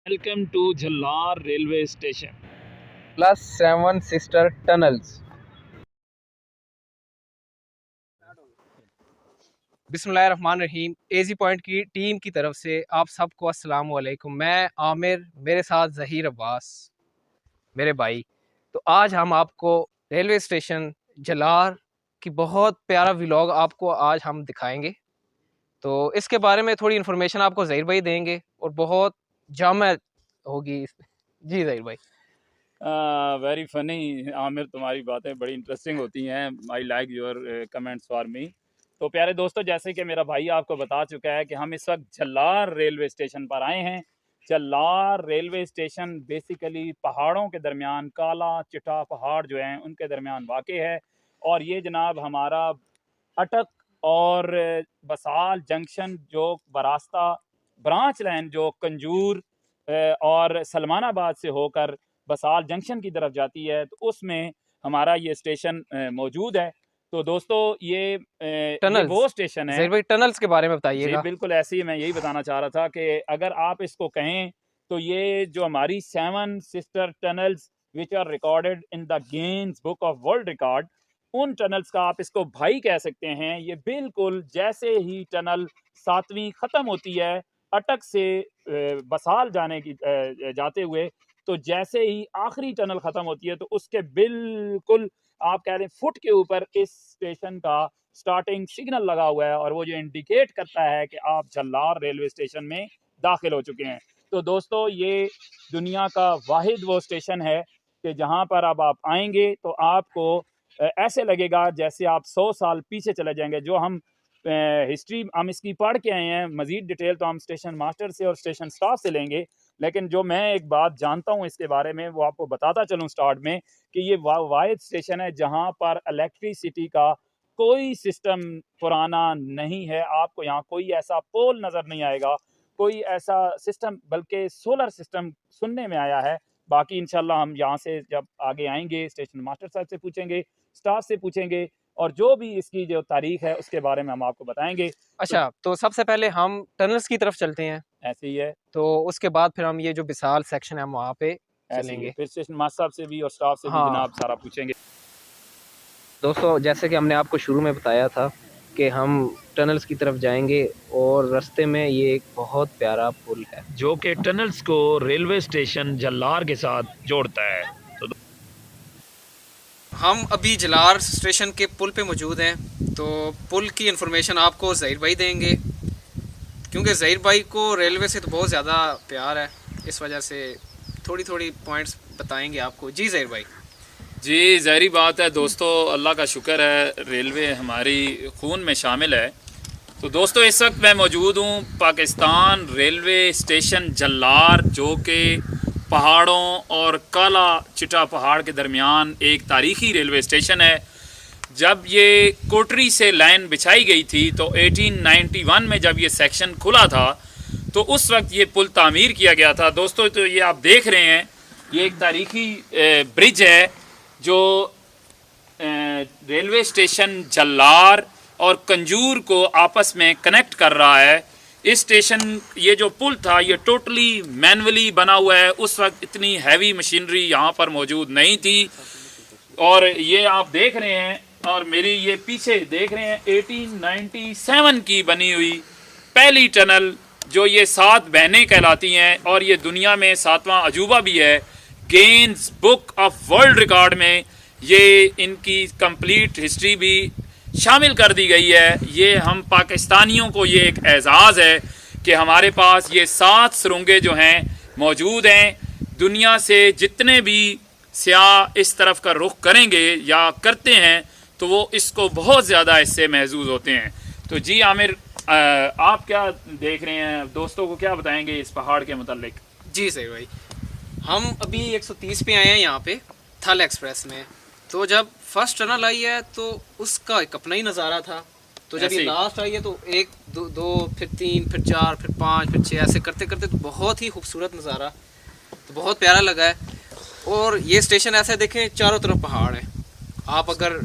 Welcome to Jallar Railway Station. plus 7 sister tunnels. बिस्मिल्लाहिर्रहमानिर्रहीम। एजी point की team की तरफ से आप सबको अस्सलाम वालेकुम। मैं आमिर, मेरे साथ ज़हीर अब्बास मेरे भाई। तो आज हम आपको रेलवे स्टेशन जलार की बहुत प्यारा व्लॉग आपको आज हम दिखाएंगे। तो इसके बारे में थोड़ी इन्फॉर्मेशन आपको ज़हीर भाई देंगे और बहुत जाम होगी। जी ज़हीर भाई। वेरी फनी आमिर, तुम्हारी बातें बड़ी इंटरेस्टिंग होती हैं। I like your comments for me. तो प्यारे दोस्तों, जैसे कि मेरा भाई आपको बता चुका है कि हम इस वक्त जलार रेलवे स्टेशन पर आए हैं। जलार रेलवे स्टेशन बेसिकली पहाड़ों के दरमियान, काला चिटा पहाड़ जो हैं उनके दरमियान वाक़ है। और ये जनाब हमारा अटक और बसाल जंक्शन जो बरास्ता ब्रांच लाइन जो कंजूर और सलमानाबाद से होकर बसाल जंक्शन की तरफ जाती है, तो उसमें हमारा ये स्टेशन मौजूद है। तो दोस्तों ये वो टनल्स, स्टेशन है। ज़हीर भाई टनल्स के बारे में जी बताइएगा। बिल्कुल, ऐसे ही मैं यही बताना चाह रहा था कि अगर आप इसको कहें तो ये जो हमारी 7 sister tunnels which are recorded in the Guinness book of world record, उन टनल्स का आप इसको भाई कह सकते हैं। ये बिल्कुल जैसे ही टनल 7वीं ख़त्म होती है अटक से बसाल जाते हुए, तो जैसे ही आखिरी टनल ख़त्म होती है तो उसके बिल्कुल आप कह रहे हैं फुट के ऊपर इस स्टेशन का स्टार्टिंग सिग्नल लगा हुआ है, और वो जो इंडिकेट करता है कि आप जलार रेलवे स्टेशन में दाखिल हो चुके हैं। तो दोस्तों ये दुनिया का वाहिद वो स्टेशन है कि जहां पर अब आप आएंगे तो आपको ऐसे लगेगा जैसे आप 100 साल पीछे चले जाएंगे। जो हम हिस्ट्री हम इसकी पढ़ के आए हैं, मजीद डिटेल तो हम स्टेशन मास्टर से और स्टेशन स्टाफ से लेंगे। लेकिन जो मैं एक बात जानता हूँ इसके बारे में वो आपको बताता चलूँ स्टार्ट में, कि ये वाहिद स्टेशन है जहाँ पर इलेक्ट्रिसिटी का कोई सिस्टम पुराना नहीं है। आपको यहाँ कोई ऐसा पोल नज़र नहीं आएगा, कोई ऐसा सिस्टम, बल्कि सोलर सिस्टम सुनने में आया है। बाकी इंशाल्लाह हम यहाँ से जब आगे आएंगे स्टेशन मास्टर साहब से पूछेंगे, स्टाफ से पूछेंगे, और जो भी इसकी जो तारीख है उसके बारे में हम आपको बताएंगे। तो अच्छा, तो सबसे पहले हम टनल्स की तरफ चलते हैं। ऐसे ही है, तो उसके बाद फिर हम ये जो विशाल सेक्शन है हम वहाँ पे ऐसे ही है। चलेंगे। फिर स्टेशन मास्टर साहब से भी और स्टाफ से भी हाँ जनाब सारा पूछेंगे। दोस्तों, जैसे कि हमने आपको शुरू में बताया था कि हम टनल्स की तरफ जाएंगे और रास्ते में ये एक बहुत प्यारा पुल है जो कि टनल्स को रेलवे स्टेशन जलार के साथ जोड़ता है। तो हम अभी जलार स्टेशन के पुल पे मौजूद हैं। तो पुल की इन्फॉर्मेशन आपको ज़हीर भाई देंगे, क्योंकि ज़हीर भाई को रेलवे से तो बहुत ज़्यादा प्यार है, इस वजह से थोड़ी थोड़ी पॉइंट्स बताएंगे आपको। जी ज़हीर भाई। जी ज़ाहिर बात है दोस्तों, अल्लाह का शुक्र है रेलवे हमारी खून में शामिल है। तो दोस्तों इस वक्त मैं मौजूद हूँ पाकिस्तान रेलवे स्टेशन जलार, जो कि पहाड़ों और काला चिटा पहाड़ के दरमियान एक तारीख़ी रेलवे स्टेशन है। जब ये कोटरी से लाइन बिछाई गई थी तो 1891 में जब ये सेक्शन खुला था तो उस वक्त ये पुल तामीर किया गया था। दोस्तों तो ये आप देख रहे हैं, ये एक तारीख़ी ब्रिज है जो रेलवे स्टेशन जलार और कंजूर को आपस में कनेक्ट कर रहा है। इस स्टेशन, ये जो पुल था ये टोटली मैनुअली बना हुआ है। उस वक्त इतनी हैवी मशीनरी यहाँ पर मौजूद नहीं थी। और ये आप देख रहे हैं, और मेरी ये पीछे देख रहे हैं 1897 की बनी हुई पहली टनल, जो ये 7 बहनें कहलाती हैं, और ये दुनिया में 7वां अजूबा भी है। Guinness book of world record में ये इनकी कंप्लीट हिस्ट्री भी शामिल कर दी गई है। ये हम पाकिस्तानियों को ये एक एजाज़ है कि हमारे पास ये 7 सुरंगें जो हैं मौजूद हैं। दुनिया से जितने भी सियाह इस तरफ का रुख करेंगे या करते हैं तो वो इसको बहुत ज़्यादा इससे महजूज होते हैं। तो जी आमिर, आप क्या देख रहे हैं, दोस्तों को क्या बताएंगे इस पहाड़ के मुतालिक? जी ज़हीर भाई, हम अभी 130 पे आए हैं यहाँ पे थल एक्सप्रेस में। तो जब फर्स्ट टनल आई है तो उसका एक अपना ही नज़ारा था। तो जब ऐसे ये ही। लास्ट आई है तो 1 2 फिर 3 फिर 4 फिर 5 फिर 6 ऐसे करते करते तो बहुत ही खूबसूरत नज़ारा, तो बहुत प्यारा लगा है। और ये स्टेशन ऐसे देखें, चारों तरफ पहाड़ है। आप अगर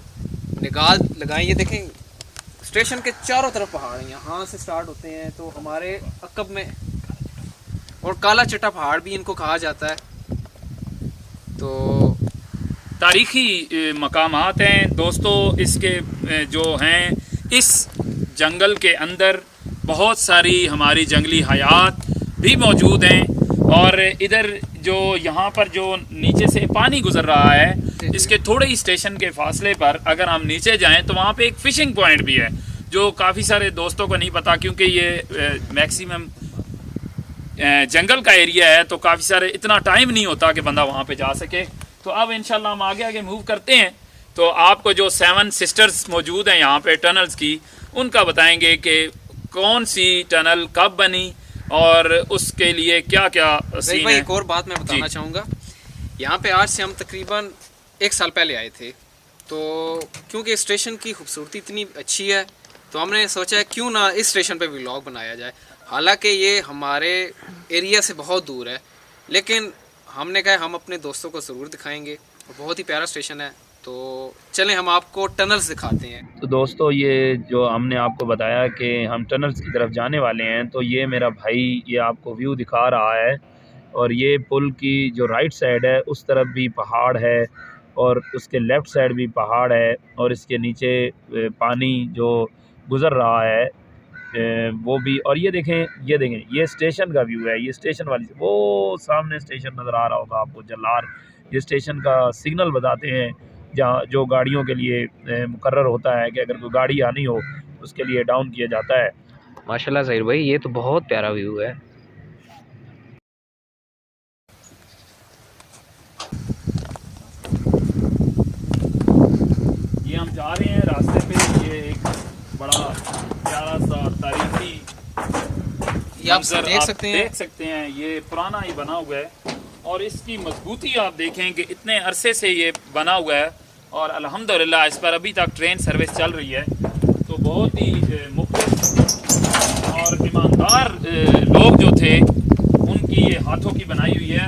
निगाह लगाएं, ये देखें स्टेशन के चारों तरफ पहाड़ हैं। यहाँ से स्टार्ट होते हैं तो हमारे अकब में और काला चट्टा पहाड़ भी इनको कहा जाता है। तो तारीखी मकामात हैं दोस्तों। इसके जो हैं इस जंगल के अंदर बहुत सारी हमारी जंगली हयात भी मौजूद हैं। और इधर जो यहाँ पर जो नीचे से पानी गुजर रहा है, इसके थोड़े ही स्टेशन के फासले पर अगर हम नीचे जाएं तो वहाँ पे एक फ़िशिंग पॉइंट भी है, जो काफ़ी सारे दोस्तों को नहीं पता, क्योंकि ये मैक्सिमम जंगल का एरिया है, तो काफ़ी सारे इतना टाइम नहीं होता कि बंदा वहाँ पे जा सके। तो अब इंशाल्लाह हम आगे आगे मूव करते हैं, तो आपको जो 7 सिस्टर्स मौजूद हैं यहाँ पे टनल्स की, उनका बताएंगे कि कौन सी टनल कब बनी और उसके लिए क्या क्या सीन है। एक और बात मैं बताना चाहूँगा, यहाँ पे आज से हम तकरीबन 1 साल पहले आए थे। तो क्योंकि स्टेशन की खूबसूरती इतनी अच्छी है, तो हमने सोचा है क्यों ना इस स्टेशन पे व्लॉग बनाया जाए। हालांकि ये हमारे एरिया से बहुत दूर है, लेकिन हमने कहा हम अपने दोस्तों को ज़रूर दिखाएंगे। बहुत ही प्यारा स्टेशन है, तो चलें हम आपको टनल्स दिखाते हैं। तो दोस्तों ये जो हमने आपको बताया कि हम टनल्स की तरफ जाने वाले हैं, तो ये मेरा भाई ये आपको व्यू दिखा रहा है। और ये पुल की जो राइट साइड है उस तरफ भी पहाड़ है और उसके लेफ़्ट साइड भी पहाड़ है, और इसके नीचे पानी जो गुज़र रहा है वो भी। और ये देखें ये स्टेशन का व्यू है। ये स्टेशन वाली वो सामने स्टेशन नज़र आ रहा होगा आपको, जलार। ये स्टेशन का सिग्नल बताते हैं जहाँ जो गाड़ियों के लिए मुकर्रर होता है कि अगर कोई गाड़ी आनी हो उसके लिए डाउन किया जाता है। माशाल्लाह ज़हीर भाई, ये तो बहुत प्यारा व्यू है। ये हम जा रहे हैं रास्ते पे, ये एक बड़ा प्यारा सा तारीखी ये आप देख सकते हैं। ये पुराना ही बना हुआ है और इसकी मजबूती आप देखें कि इतने अरसे से ये बना हुआ है और अल्हम्दुलिल्लाह इस पर अभी तक ट्रेन सर्विस चल रही है। तो बहुत ही मुख्तलिफ और ईमानदार लोग जो थे उनकी ये हाथों की बनाई हुई है।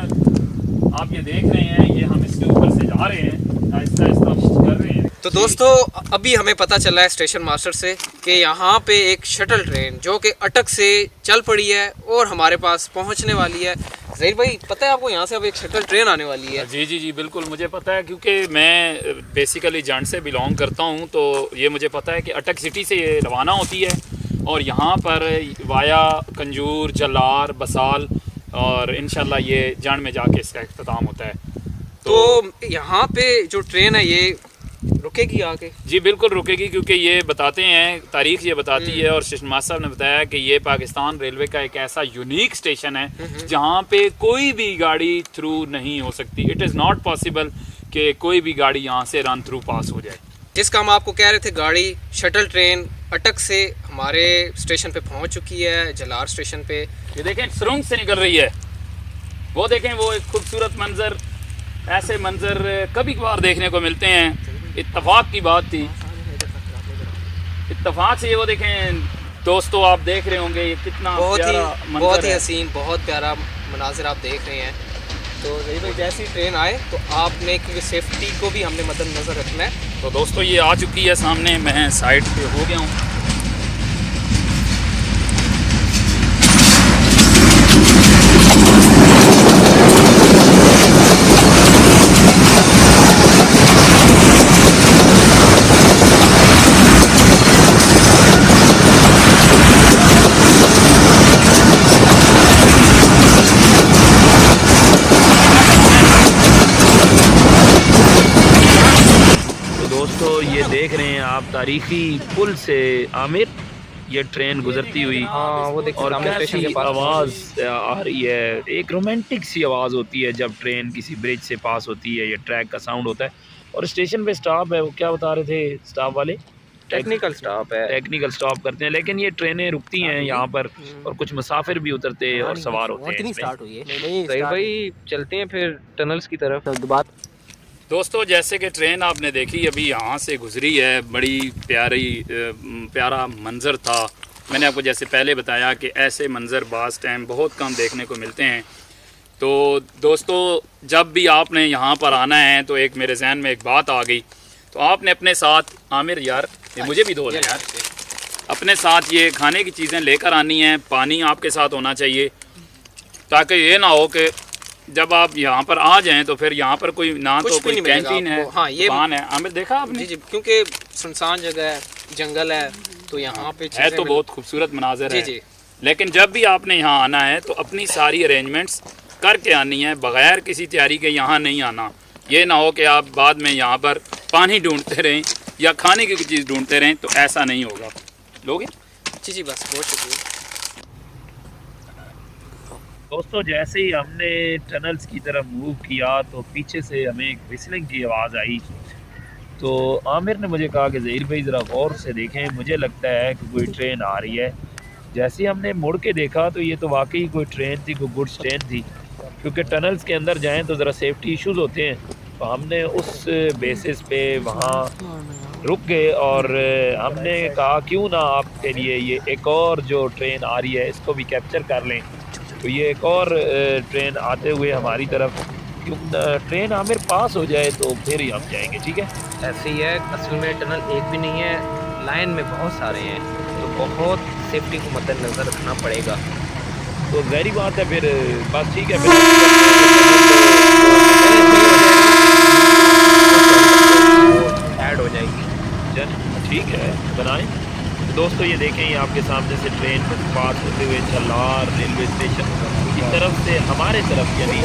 आप ये देख रहे हैं, ये हम इसके ऊपर से जा रहे हैं, आहिस्ता आहिस्ता कर रहे हैं। तो दोस्तों अभी हमें पता चला है स्टेशन मास्टर से कि यहाँ पे एक शटल ट्रेन जो कि अटक से चल पड़ी है और हमारे पास पहुँचने वाली है। ज़हीर भाई पता है आपको यहाँ से अब एक शटल ट्रेन आने वाली है? जी जी जी बिल्कुल मुझे पता है, क्योंकि मैं बेसिकली जंड से बिलोंग करता हूँ। तो ये मुझे पता है कि अटक सिटी से ये रवाना होती है और यहाँ पर वाया कंजूर, जलार, बसाल और इंशाल्लाह ये जंड में जाके इसका इख्तिताम होता है। तो यहाँ पे जो ट्रेन है ये रुकेगी आके? जी बिल्कुल रुकेगी, क्योंकि ये बताते हैं, तारीख ये बताती है और स्टेशन मास्टर साहब ने बताया कि ये पाकिस्तान रेलवे का एक ऐसा यूनिक स्टेशन है जहाँ पे कोई भी गाड़ी थ्रू नहीं हो सकती। इट इज़ नॉट पॉसिबल कि कोई भी गाड़ी यहाँ से रन थ्रू पास हो जाए। जिसका हम आपको कह रहे थे, गाड़ी शटल ट्रेन अटक से हमारे स्टेशन पे पहुँच चुकी है, जलार स्टेशन पे। ये देखें सुरंग से निकल रही है, वो देखें वो एक खूबसूरत मंजर। ऐसे मंजर कभी कभार देखने को मिलते हैं। इत्तफाक की बात थी, इत्तफाक से ये वो देखें दोस्तों, आप देख रहे होंगे ये कितना बहुत ही हसीन, बहुत प्यारा मनाजिर आप देख रहे हैं। तो भाई जैसी ट्रेन आए तो आपने, क्योंकि सेफ्टी को भी हमने मद्देनजर रखना है। तो दोस्तों ये आ चुकी है सामने, मैं साइड पे हो गया हूँ। ये देख रहे हैं आप तारीखी पुल से आमिर ये ट्रेन गुजरती हुई। वो देखिए और कैसी आवाज़ आ रही है, एक रोमांटिक सी आवाज़ होती है जब ट्रेन किसी ब्रिज से पास होती है। ये ट्रैक का साउंड होता है। और स्टेशन पे स्टॉप है, वो क्या बता रहे थे स्टॉप वाले? टेक्निकल स्टॉप है, टेक्निकल स्टॉप करते हैं। लेकिन ये ट्रेनें रुकती हैं यहाँ पर और कुछ मुसाफिर भी उतरते हैं और सवार होते हैं। स्टार्ट हुई है भाई, चलते हैं फिर टनल्स की तरफ। दोस्तों जैसे कि ट्रेन आपने देखी अभी यहाँ से गुजरी है, बड़ी प्यारा मंज़र था। मैंने आपको जैसे पहले बताया कि ऐसे मंज़र बाज़ टाइम बहुत कम देखने को मिलते हैं। तो दोस्तों जब भी आपने यहाँ पर आना है तो एक मेरे जहन में एक बात आ गई, तो आपने अपने साथ, आमिर यार ये मुझे भी दो यार, अपने साथ ये खाने की चीज़ें लेकर आनी हैं। पानी आपके साथ होना चाहिए ताकि ये ना हो कि जब आप यहाँ पर आ जाएं तो फिर यहाँ पर कोई ना तो कोई कैंटीन है, हाँ ये दुकान है। आमिर देखा आपने? जी, क्योंकि सुनसान जगह है, जंगल है, तो यहाँ पे है तो बहुत खूबसूरत मनाजर है। जी। लेकिन जब भी आपने यहाँ आना है तो अपनी सारी अरेंजमेंट्स करके आनी है, बगैर किसी तैयारी के यहाँ नहीं आना। ये ना हो कि आप बाद में यहाँ पर पानी ढूंढते रहें या खाने की चीज़ ढूंढते रहें, तो ऐसा नहीं होगा। लोगे? जी बस, बहुत शुक्रिया दोस्तों। जैसे ही हमने टनल्स की तरफ मूव किया तो पीछे से हमें एक विस्लिंग की आवाज़ आई। तो आमिर ने मुझे कहा कि ज़हीर भाई ज़रा गौर से देखें, मुझे लगता है कि कोई ट्रेन आ रही है। जैसे ही हमने मुड़ के देखा तो ये तो वाकई कोई ट्रेन थी, कोई गुड्स ट्रेन थी। क्योंकि टनल्स के अंदर जाएं तो ज़रा सेफ्टी इश्यूज़ होते हैं, तो हमने उस बेसिस पे वहाँ रुक गए और हमने कहा क्यों ना आपके लिए ये एक और जो ट्रेन आ रही है इसको भी कैप्चर कर लें। तो ये एक और ट्रेन आते हुए हमारी तरफ, क्यों ट्रेन आमिर पास हो जाए तो फिर ही हम जाएंगे। ठीक है, ऐसे ही है। असल में टनल एक भी नहीं है, लाइन में बहुत सारे हैं, तो बहुत सेफ्टी को मद्देनजर रखना पड़ेगा। तो ज़ाहिर बात है फिर बस ठीक है, फिर ऐड हो जाएगी। चल ठीक है, बनाएं। तो दोस्तों ये देखें, ये आपके सामने से ट्रेन पास होते हुए झल्लार रेलवे स्टेशन की तरफ से हमारे तरफ यानी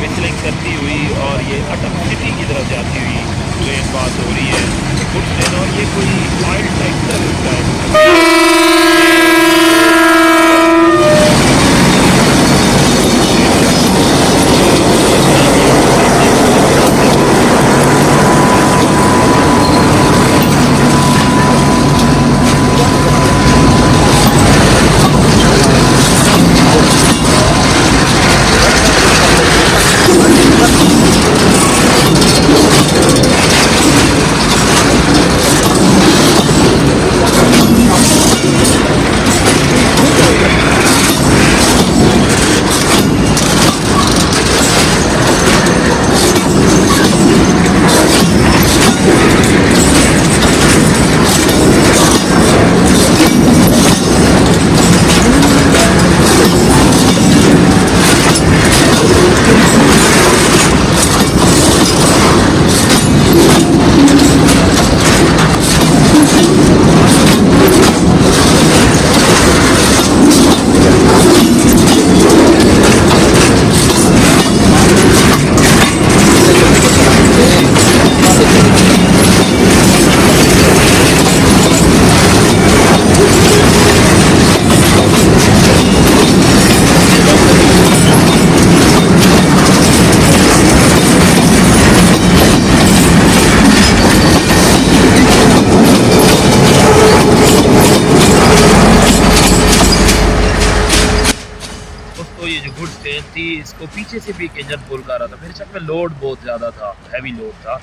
विस्लिंग करती हुई और ये अटक सिटी की तरफ जाती हुई ट्रेन पास हो रही है, गुड ट्रेन। और ये कोई वाइल्ड टाइप सर्विस का है। थी, इसको पीछे से भी एक इंजन पुल कर रहा था। मेरे शक में लोड बहुत ज़्यादा था, हैवी लोड था।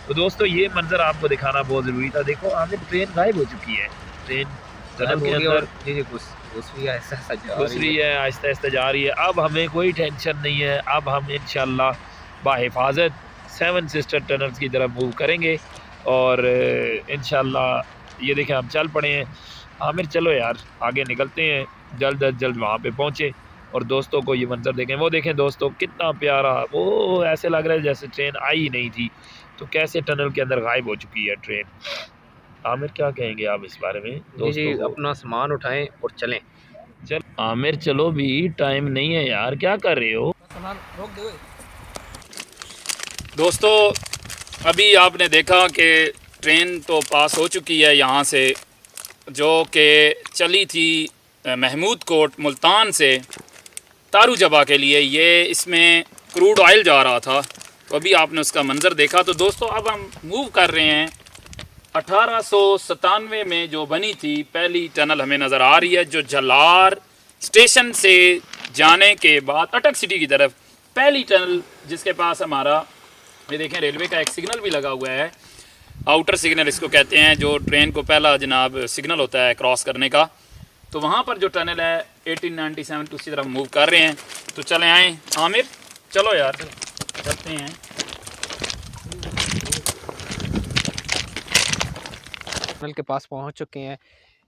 तो दोस्तों ये मंजर आपको दिखाना बहुत ज़रूरी था। देखो आगे ट्रेन गायब हो चुकी है, ट्रेन टनल के अंदर घुस रही है, आहिस्ता आहिस्ता जा रही है। अब हमें कोई टेंशन नहीं है, अब हम इंशाल्लाह बाहिफाजत 7 सिस्टर टनल्स की तरफ मूव करेंगे और इंशाल्लाह ये देखें हम चल पड़े हैं। आमिर चलो यार आगे निकलते हैं, जल्द अज जल्द वहाँ पे पहुँचे और दोस्तों को ये मंजर देखें। वो देखें दोस्तों कितना प्यारा, वो ऐसे लग रहा है जैसे ट्रेन आई ही नहीं थी, तो कैसे टनल के अंदर गायब हो चुकी है ट्रेन। आमिर क्या कहेंगे आप इस बारे में? जी अपना सामान उठाएं और चलें। चल आमिर चलो भी, टाइम नहीं है यार, क्या कर रहे हो? दोस्तों अभी आपने देखा कि ट्रेन तो पास हो चुकी है यहाँ से, जो कि चली थी महमूद कोट मुल्तान से तारू जबा के लिए। ये इसमें क्रूड ऑयल जा रहा था, तो अभी आपने उसका मंज़र देखा। तो दोस्तों अब हम मूव कर रहे हैं 1897 में जो बनी थी पहली टनल हमें नज़र आ रही है, जो जलार स्टेशन से जाने के बाद अटक सिटी की तरफ पहली टनल, जिसके पास हमारा ये देखें रेलवे का एक सिग्नल भी लगा हुआ है, आउटर सिग्नल इसको कहते हैं, जो ट्रेन को पहला जनाब सिग्नल होता है क्रॉस करने का। तो वहाँ पर जो टनल है 1897 उसी तरफ मूव कर रहे हैं। तो चले आएँ आमिर, चलो यार चलते हैं। टनल के पास पहुँच चुके हैं।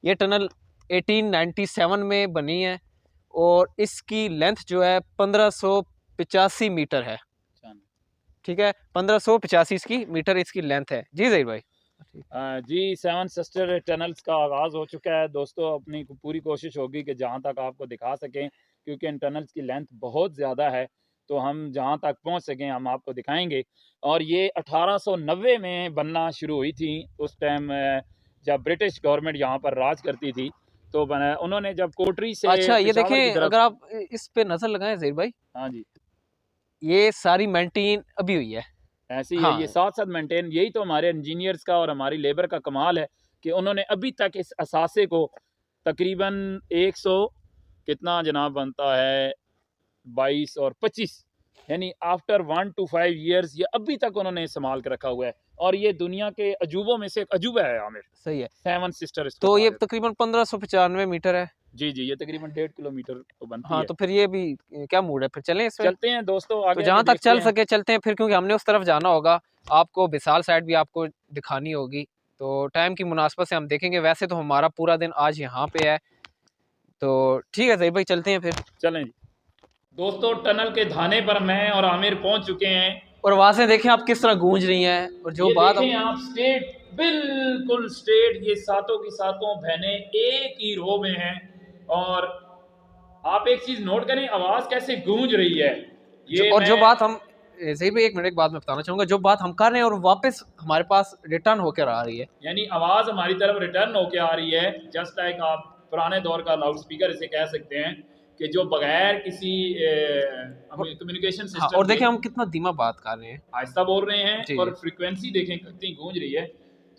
ये टनल 1897 में बनी है और इसकी लेंथ जो है 1585 मीटर है। ठीक है, 1585 इसकी मीटर इसकी लेंथ है। जी ज़हीर भाई। जी, सेवन सिस्टर टनल्स का आगाज़ हो चुका है दोस्तों। अपनी पूरी कोशिश होगी कि जहाँ तक आपको दिखा सकें, क्योंकि इन टनल्स की लेंथ बहुत ज़्यादा है, तो हम जहाँ तक पहुँच सकें हम आपको दिखाएंगे। और ये 1890 में बनना शुरू हुई थी। उस टाइम जब ब्रिटिश गवर्नमेंट यहाँ पर राज करती थी, तो बना उन्होंने जब कोटरी से अच्छा, ये पेशावर की देखें, तरफ। अगर आप इस पे नजर लगाएं ज़हीर भाई, हाँ जी, ये सारी मेंटेन अभी हुई है। ऐसे ही है। हाँ, ये साथ साथ मेंटेन, यही तो हमारे इंजीनियर्स का और हमारी लेबर का कमाल है कि उन्होंने अभी तक इस असासे को तकरीबन 100 कितना जनाब बनता है 22 और 25, यानी आफ्टर 1 to 5 ईयर्स ये अभी तक उन्होंने संभाल के रखा हुआ है। और ये दुनिया के अजूबों में से एक अजूबा है आमिर, सही है। Seven sister. तो ये तकरीबन 1595 मीटर है। जी जी, ये तकरीबन 1.5 किलोमीटर तो बनती हाँ, है। तो फिर ये भी क्या मूड है, फिर चलें इसमें? चलते हैं दोस्तों आगे। तो जहाँ तक चल सके चलते हैं फिर, क्योंकि हमने उस तरफ जाना होगा। आपको विशाल साइड भी आपको दिखानी होगी, तो टाइम की मुनासबत से हम देखेंगे। वैसे तो हमारा पूरा दिन आज यहाँ पे है, तो ठीक है ज़हीर भाई, चलते हैं फिर। चलें जी दोस्तों, टनल के धाने पर मैं और आमिर पहुंच चुके हैं। और आवाज़ें देखें आप किस तरह गूंज रही हैं। और जो बात देखें आप, स्टेट बिल्कुल स्टेट, ये सातों की सातों बहनें एक ही रो में हैं। और आप एक चीज नोट करें, आवाज कैसे गूंज रही है ये। और जो बात हम ज़हीर भाई, एक मिनट, एक बात मैं बताना चाहूँगा। जो बात हम कर रहे हैं और वापस हमारे पास रिटर्न होकर आ रही है, यानी आवाज हमारी तरफ रिटर्न होके आ रही है। जस्ट लाइक आप पुराने दौर का लाउड स्पीकर इसे कह सकते हैं, कि जो बगैर किसी कम्युनिकेशन सिस्टम। हाँ, और देखें हम कितना धीमा बात कर रहे हैं, आहिस्ता बोल रहे हैं, और फ्रीक्वेंसी देखें कितनी गूंज रही है।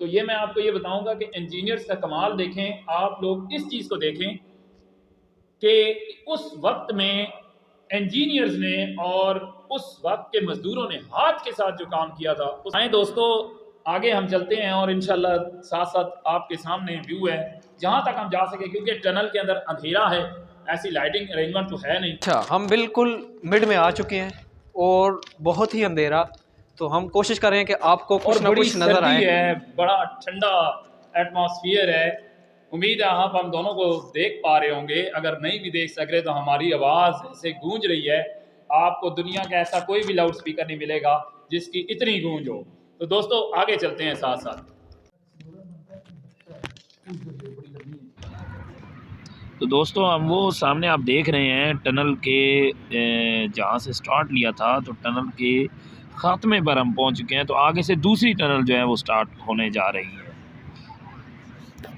तो ये मैं आपको ये बताऊंगा कि इंजीनियर्स का कमाल देखें। आप लोग इस चीज़ को देखें कि उस वक्त में इंजीनियर्स ने और उस वक्त के मजदूरों ने हाथ के साथ जो काम किया था। आए दोस्तों, आगे हम चलते हैं और इंशाल्लाह साथ साथ आपके सामने व्यू है जहाँ तक हम जा सके, क्योंकि टनल के अंदर अंधेरा है, ऐसी लाइटिंग अरेंजमेंट तो है नहीं। अच्छा, हम बिल्कुल मिड में आ चुके हैं और बहुत ही अंधेरा, तो हम कोशिश कर रहे हैं कि आपको कुछ ना कुछ नजर आए। है, बड़ा ठंडा एटमॉस्फेयर है। उम्मीद है आप हम दोनों को देख पा रहे होंगे। अगर नहीं भी देख सक रहे तो हमारी आवाज़ ऐसे गूंज रही है, आपको दुनिया का ऐसा कोई भी लाउड स्पीकर नहीं मिलेगा जिसकी इतनी गूंज हो। तो दोस्तों आगे चलते हैं साथ साथ। तो दोस्तों हम वो सामने आप देख रहे हैं टनल के जहाँ से स्टार्ट लिया था, तो टनल के ख़ात्मे पर हम पहुँच चुके हैं। तो आगे से दूसरी टनल जो है वो स्टार्ट होने जा रही है।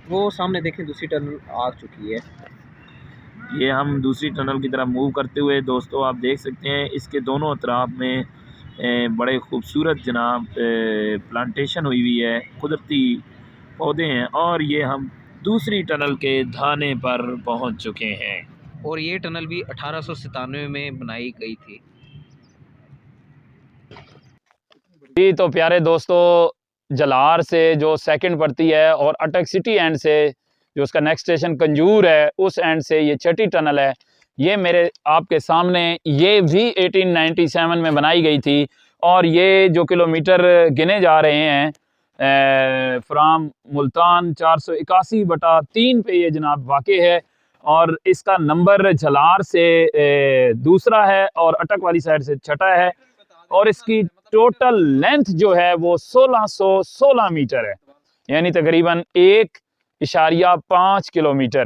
वो सामने देखें, दूसरी टनल आ चुकी है। ये हम दूसरी टनल की तरफ मूव करते हुए दोस्तों आप देख सकते हैं, इसके दोनों अतराफ में बड़े खूबसूरत जनाब प्लांटेशन हुई हुई है, कुदरती पौधे हैं। और ये हम दूसरी टनल के धाने पर पहुंच चुके हैं। और ये टनल भी 1897 में बनाई गई थी। जी तो प्यारे दोस्तों, जलार से जो सेकंड पड़ती है और अटक सिटी एंड से जो उसका नेक्स्ट स्टेशन कंजूर है, उस एंड से ये छठी टनल है। ये मेरे आपके सामने, ये भी 1897 में बनाई गई थी। और ये जो किलोमीटर गिने जा रहे हैं फ्राम मुल्तान 481/3 पे ये जनाब वाक़े है। और इसका नंबर जलार से दूसरा है और अटक वाली साइड से छठा है। और इसकी टोटल लेंथ जो है वो 1616 मीटर है, यानी तकरीबन 1.5 किलोमीटर।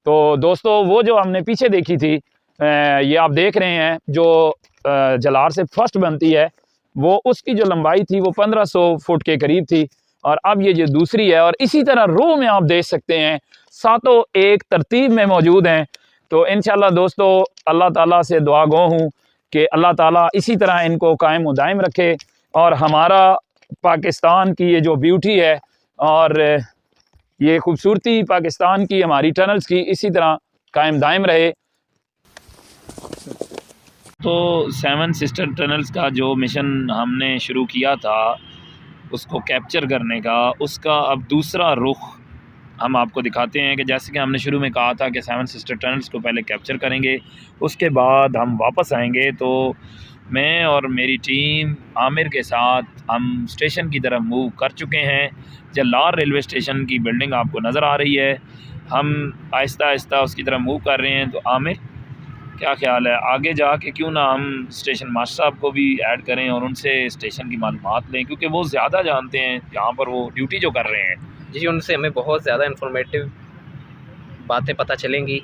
तो दोस्तों वो जो हमने पीछे देखी थी, ये आप देख रहे हैं जो जलार से फर्स्ट बनती है, वो उसकी जो लंबाई थी वो 1500 फुट के करीब थी। और अब ये जो दूसरी है, और इसी तरह रो में आप देख सकते हैं सातों एक तरतीब में मौजूद हैं। तो इंशाल्लाह दोस्तों अल्लाह ताला से दुआ गो हूँ कि अल्लाह ताला इसी तरह इनको कायम व दायम रखे, और हमारा पाकिस्तान की ये जो ब्यूटी है और ये खूबसूरती पाकिस्तान की, हमारी टनल्स की, इसी तरह कायम दायम रहे। तो सेवन सिस्टर टनल्स का जो मिशन हमने शुरू किया था उसको कैप्चर करने का, उसका अब दूसरा रुख हम आपको दिखाते हैं। कि जैसे कि हमने शुरू में कहा था कि सेवन सिस्टर टनल्स को पहले कैप्चर करेंगे, उसके बाद हम वापस आएंगे। तो मैं और मेरी टीम आमिर के साथ हम स्टेशन की तरफ मूव कर चुके हैं। जलार रेलवे स्टेशन की बिल्डिंग आपको नज़र आ रही है। हम आहिस्ता आहिस्ता उसकी तरफ मूव कर रहे हैं। तो आमिर क्या ख्याल है आगे जाके क्यों ना हम स्टेशन मास्टर साहब को भी ऐड करें और उनसे स्टेशन की मालूमात लें, क्योंकि वो ज़्यादा जानते हैं यहाँ पर वो ड्यूटी जो कर रहे हैं। जी, उनसे हमें बहुत ज़्यादा इन्फॉर्मेटिव बातें पता चलेंगी।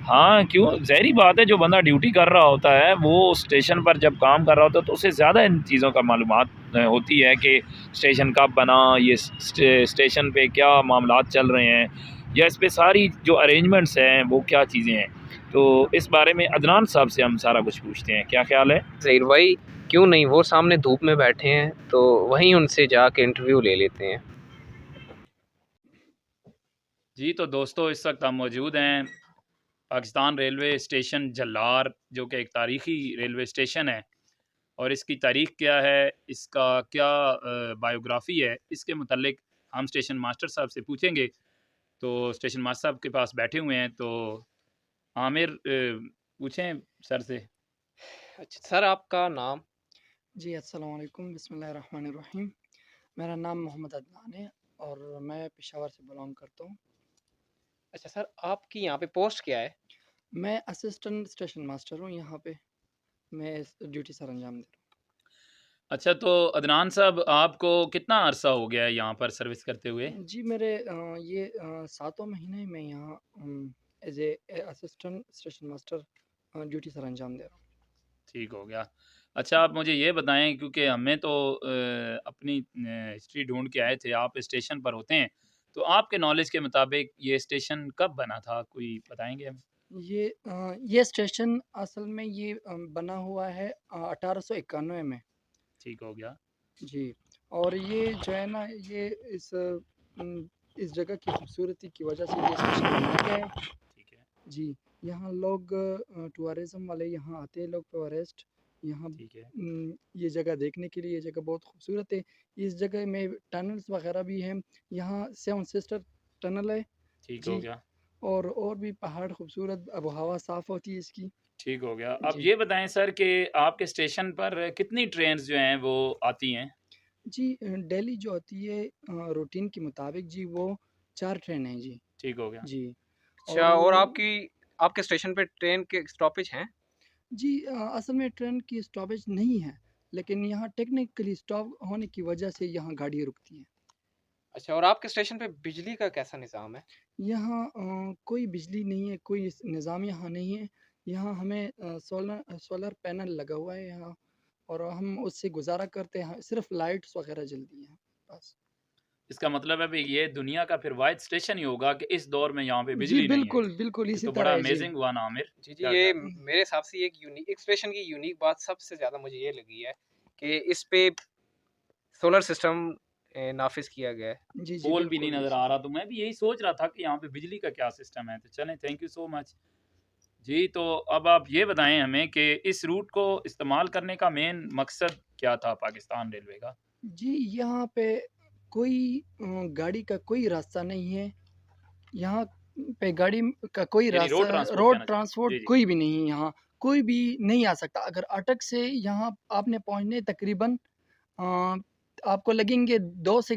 हाँ, क्यों, ज़ाहिर बात है, जो बंदा ड्यूटी कर रहा होता है वो स्टेशन पर जब काम कर रहा होता है तो उसे ज़्यादा इन चीज़ों का मालूमात होती है कि स्टेशन कब बना, ये स्टेशन पे क्या मामलात चल रहे हैं, या इस पे सारी जो अरेंजमेंट्स हैं वो क्या चीज़ें हैं। तो इस बारे में अदनान साहब से हम सारा कुछ पूछते हैं, क्या ख्याल है? ज़हीर भाई, क्यों नहीं, वो सामने धूप में बैठे हैं तो वहीं उनसे जाके इंटरव्यू ले लेते हैं। जी तो दोस्तों, इस वक्त हम मौजूद हैं पाकिस्तान रेलवे स्टेशन जलार, जो कि एक तारीख़ी रेलवे स्टेशन है, और इसकी तारीख़ क्या है, इसका क्या बायोग्राफ़ी है, इसके मुतल्लिक हम स्टेशन मास्टर साहब से पूछेंगे। तो स्टेशन मास्टर साहब के पास बैठे हुए हैं, तो आमिर पूछें सर से। अच्छा सर, आपका नाम? जी, अस्सलाम वालेकुम, बिस्मिल्लाहिर्रहमानिर्रहीम। मेरा नाम मोहम्मद अदनान है और मैं पेशावर से बिलॉन्ग करता हूँ। अच्छा सर, आपकी यहाँ पे पोस्ट क्या है? मैं असिस्टेंट स्टेशन मास्टर हूँ यहाँ पे। मैं इस ड्यूटी सर अंजाम दे रहा अच्छा, तो अदनान साहब, आपको कितना अरसा हो गया है यहाँ पर सर्विस करते हुए? हूँ। जी, मेरे ये 7वाँ महीना है मैं यहाँ as a assistant station master duty sir अंजाम दे रहा हूँ। ठीक हो गया। अच्छा, आप मुझे ये बताएँ, क्योंकि हमें तो अपनी हिस्ट्री ढूँढ के आए थे, आप स्टेशन पर होते हैं, तो आपके नॉलेज के मुताबिक ये स्टेशन कब बना था? कोई बताएँगे हमें? ये स्टेशन असल में ये बना हुआ है 1891 में। ठीक हो गया। जी, और ये जो है ना ये इस जगह की खूबसूरती की वजह से ये स्टेशन बनाया गया है। ठीक है, जी, यहाँ लोग टूरिज़्म वाले यहाँ आते हैं लोग टूरिस्ट यहाँ ठीक है, ये जगह देखने के लिए। ये जगह बहुत खूबसूरत है। इस जगह में टनल्स वग़ैरह भी हैं। यहाँ सेवन सिस्टर टनल है। ठीक हो जी, गया, और भी पहाड़ खूबसूरत, आबो-हवा साफ़ होती है इसकी। ठीक हो गया। अब जी। ये बताएँ सर कि आपके स्टेशन पर कितनी ट्रेन्स जो हैं वो आती हैं? जी, डेली जो होती है रूटीन के मुताबिक जी वो 4 ट्रेन हैं जी। ठीक हो गया। जी, अच्छा, और और आपके स्टेशन पे ट्रेन के स्टॉपेज हैं? जी असल में ट्रेन की स्टॉपेज नहीं है, लेकिन यहाँ टेक्निकली स्टॉप होने की वजह से यहाँ गाड़ियाँ रुकती हैं। अच्छा, और आपके स्टेशन पे बिजली का कैसा निज़ाम है? यहाँ कोई बिजली नहीं है, कोई निज़ाम यहाँ नहीं है। यहाँ हमें सोलर पैनल लगा हुआ है यहाँ और हम उससे गुज़ारा करते हैं। सिर्फ़ लाइट्स वग़ैरह जलती हैं, बस। इसका मतलब है भई ये दुनिया का फिर वाहिद स्टेशन ही होगा कि इस दौर में यहाँ पे जी, बिजली नहीं है। बिल्कुल, बिल्कुल ये इसी तो तरह बड़ा है जी। अमेज़िंग हुआ ना आमिर। जी, क्या ये ख्याल है? मेरे हिसाब से एक स्टेशन की यूनिक बात सबसे ज़्यादा मुझे ये लगी है कि इस पे सोलर सिस्टम नाफ़िज़ किया गया है। जी, जी, पोल भी नहीं बिल्कुल नज़र इसी आ रहा, तो मैं भी यही सोच रहा था कि यहाँ पे बिजली का क्या सिस्टम है। तो चलें, थैंक यू सो मच। जी, तो अब आप ये बताएँ हमें कि इस रूट को इस्तेमाल करने का मेन मकसद क्या था पाकिस्तान रेलवे का? जी, यहाँ पे कोई गाड़ी का कोई रास्ता नहीं है। यहाँ पे गाड़ी का कोई यानी रास्ता रोड ट्रांसपोर्ट रोड कहना चाह ट्रांसपोर्ट जी, जी। कोई भी नहीं है यहाँ। कोई भी नहीं आ सकता। अगर अटक से यहाँ आपने पहुँचने तकरीबन अ, आपको लगेंगे 2 से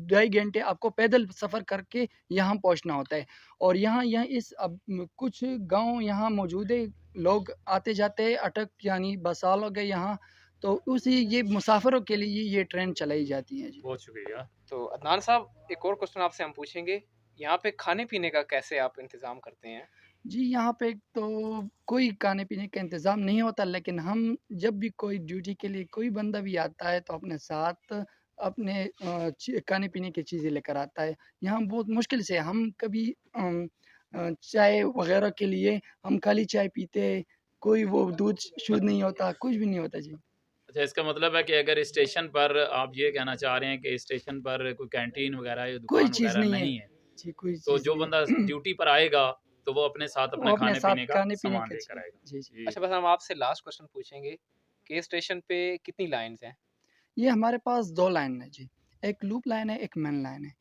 ढाई घंटे आपको पैदल सफ़र करके यहाँ पहुँचना होता है। और यहाँ यहाँ इस अब कुछ गाँव यहाँ मौजूद है, लोग आते-जाते हैं अटक यानी बसाल हो गए यहाँ, तो उसी ये मुसाफ़िरों के लिए ये ट्रेन चलाई जाती है जी। बहुत शुक्रिया। तो अदनान साहब, एक और क्वेश्चन आपसे हम पूछेंगे, यहाँ पे खाने-पीने का कैसे आप इंतज़ाम करते हैं? जी, यहाँ पे तो कोई खाने-पीने का इंतज़ाम नहीं होता, लेकिन हम जब भी कोई ड्यूटी के लिए कोई बंदा भी आता है, तो अपने साथ अपने खाने-पीने की चीज़ें लेकर आता है। यहाँ बहुत मुश्किल से हम कभी चाय वग़ैरह के लिए हम खाली चाय पीते हैं, कोई वो दूध शुद्ध नहीं होता, कुछ भी नहीं होता जी। अच्छा, इसका मतलब है कि अगर स्टेशन पर आप ये कहना चाह रहे हैं कि स्टेशन पर कोई कैंटीन वगैरह या कोई दुकान चीज़ वगैरह नहीं है। नहीं है, जी, कोई तो चीज़ जो नहीं बंदा है। ड्यूटी पर आएगा, तो वो अपने साथ वो अपने अपने साथ खाने-पीने का खाने-पीने सामान का लेकर आएगा। जी, जी। जी। अच्छा, बस हम आपसे लास्ट क्वेश्चन पूछेंगे कि स्टेशन पे कितनी लाइन्स हैं? ये हमारे पास 2 लाइन है जी। एक लूप लाइन है, एक मेन लाइन है।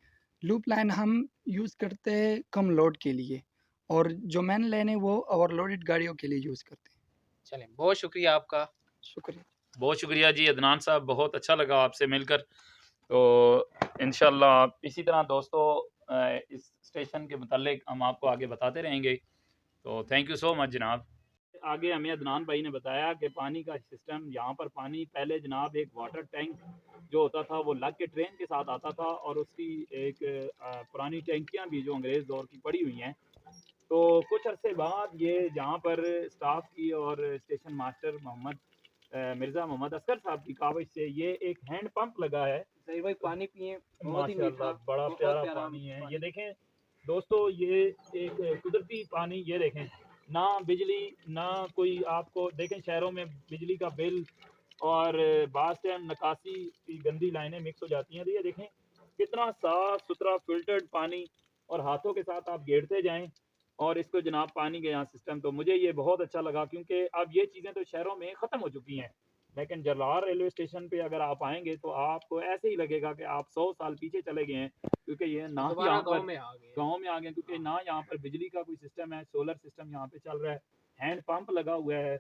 लूप लाइन हम यूज़ करते हैं कम लोड के लिए और जो मेन लाइन है वो ओवरलोडेड गाड़ियों के लिए यूज़ करते हैं। चलें, बहुत शुक्रिया आपका। शुक्रिया। बहुत शुक्रिया जी अदनान साहब, बहुत अच्छा लगा आपसे मिलकर। तो इंशाल्लाह इसी तरह दोस्तों इस स्टेशन के मुतालिक हम आपको आगे बताते रहेंगे। तो थैंक यू सो मच जनाब। आगे हमें अदनान भाई ने बताया कि पानी का सिस्टम यहाँ पर, पानी पहले जनाब एक वाटर टैंक जो होता था वो लग के ट्रेन के साथ आता था, और उसकी एक पुरानी टैंकियाँ भी जो अंग्रेज़ दौर की पड़ी हुई हैं। तो कुछ अरसे बाद ये जहाँ पर स्टाफ की और स्टेशन मास्टर मिर्ज़ा मोहम्मद असगर साहब की काविश से ये एक हैंड पंप लगा है। सही भाई, पानी पिए, बहुत ही माशाल्लाह मीठा, बड़ा बहुत प्यारा प्यारा पानी है। पानी। ये देखें दोस्तों, ये एक कुदरती पानी, ये देखें, ना बिजली ना कोई, आपको देखें शहरों में बिजली का बिल और बास टाइम निकासी की गंदी लाइनें मिक्स हो जाती हैं। तो ये देखें कितना साफ सुथरा फिल्टर्ड पानी, और हाथों के साथ आप गेड़ते जाएं और इसको जनाब पानी के यहाँ सिस्टम, तो मुझे ये बहुत अच्छा लगा, क्योंकि अब ये चीज़ें तो शहरों में ख़त्म हो चुकी हैं। लेकिन जलार रेलवे स्टेशन पे अगर आप आएंगे तो आपको ऐसे ही लगेगा कि आप 100 साल पीछे चले गए हैं, क्योंकि ये ना दोबारा यहाँ गांव पर में आ गए। गाँव में आ गए, क्योंकि ना यहाँ पर बिजली का कोई सिस्टम है, सोलर सिस्टम यहाँ पे चल रहा है, हैंड पंप लगा हुआ है।